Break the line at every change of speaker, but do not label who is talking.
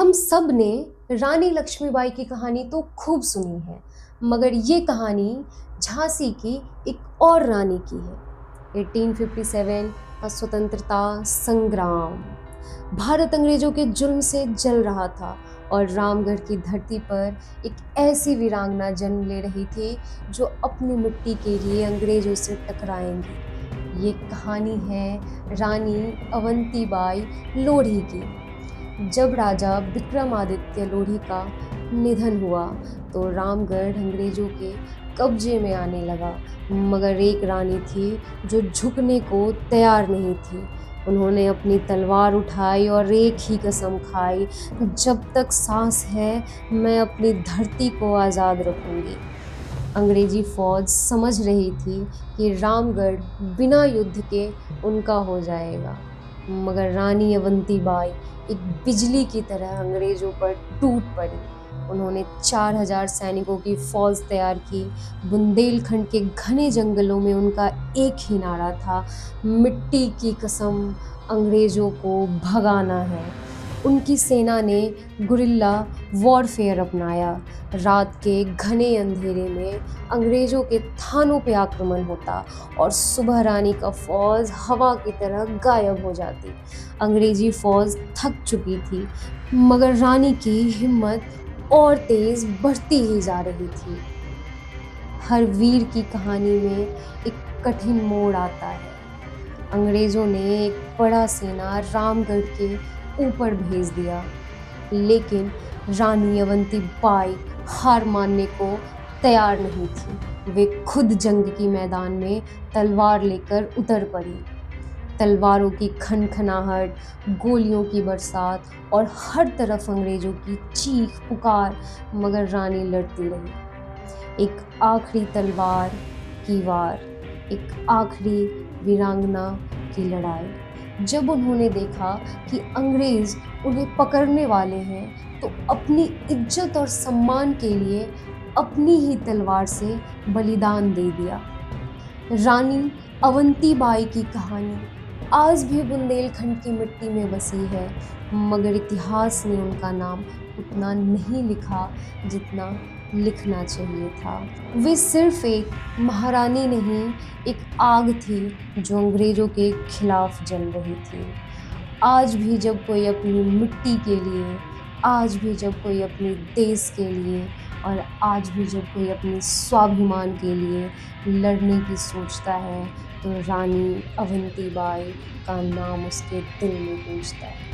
हम सब ने रानी लक्ष्मीबाई की कहानी तो खूब सुनी है, मगर ये कहानी झांसी की एक और रानी की है। 1857 का स्वतंत्रता संग्राम। भारत अंग्रेजों के जुल्म से जल रहा था और रामगढ़ की धरती पर एक ऐसी वीरांगना जन्म ले रही थी जो अपनी मिट्टी के लिए अंग्रेजों से टकराएंगी। ये कहानी है रानी अवंतीबाई लोधी की। जब राजा विक्रमादित्य लोधी का निधन हुआ तो रामगढ़ अंग्रेजों के कब्जे में आने लगा, मगर एक रानी थी जो झुकने को तैयार नहीं थी। उन्होंने अपनी तलवार उठाई और एक ही कसम खाई, जब तक सांस है मैं अपनी धरती को आज़ाद रखूंगी। अंग्रेजी फौज समझ रही थी कि रामगढ़ बिना युद्ध के उनका हो जाएगा, मगर रानी अवंतीबाई एक बिजली की तरह अंग्रेजों पर टूट पड़ी। उन्होंने 4000 सैनिकों की फौज तैयार की। बुंदेलखंड के घने जंगलों में उनका एक ही नारा था, मिट्टी की कसम, अंग्रेजों को भगाना है। उनकी सेना ने गुरिल्ला वॉरफेयर अपनाया। रात के घने अंधेरे में अंग्रेजों के थानों पे आक्रमण होता और सुबह रानी का फौज हवा की तरह गायब हो जाती। अंग्रेजी फौज थक चुकी थी, मगर रानी की हिम्मत और तेज बढ़ती ही जा रही थी। हर वीर की कहानी में एक कठिन मोड़ आता है। अंग्रेजों ने एक बड़ा सेना रामगढ़ के ऊपर भेज दिया, लेकिन रानी अवंतीबाई हार मानने को तैयार नहीं थी। वे खुद जंग की मैदान में तलवार लेकर उतर पड़ी। तलवारों की खनखनाहट, गोलियों की बरसात और हर तरफ अंग्रेजों की चीख पुकार, मगर रानी लड़ती रही। एक आखिरी तलवार की वार, एक आखिरी वीरांगना की लड़ाई। जब उन्होंने देखा कि अंग्रेज उन्हें पकड़ने वाले हैं, तो अपनी इज्जत और सम्मान के लिए अपनी ही तलवार से बलिदान दे दिया। रानी अवंतीबाई की कहानी आज भी बुंदेलखंड की मिट्टी में बसी है, मगर इतिहास ने उनका नाम उतना नहीं लिखा जितना लिखना चाहिए था। वे सिर्फ एक महारानी नहीं, एक आग थी जो अंग्रेजों के खिलाफ जल रही थी। आज भी जब कोई अपनी मिट्टी के लिए, आज भी जब कोई अपने देश के लिए और आज भी जब कोई अपने स्वाभिमान के लिए लड़ने की सोचता है, तो रानी अवंतीबाई का नाम उसके दिल में गूंजता है।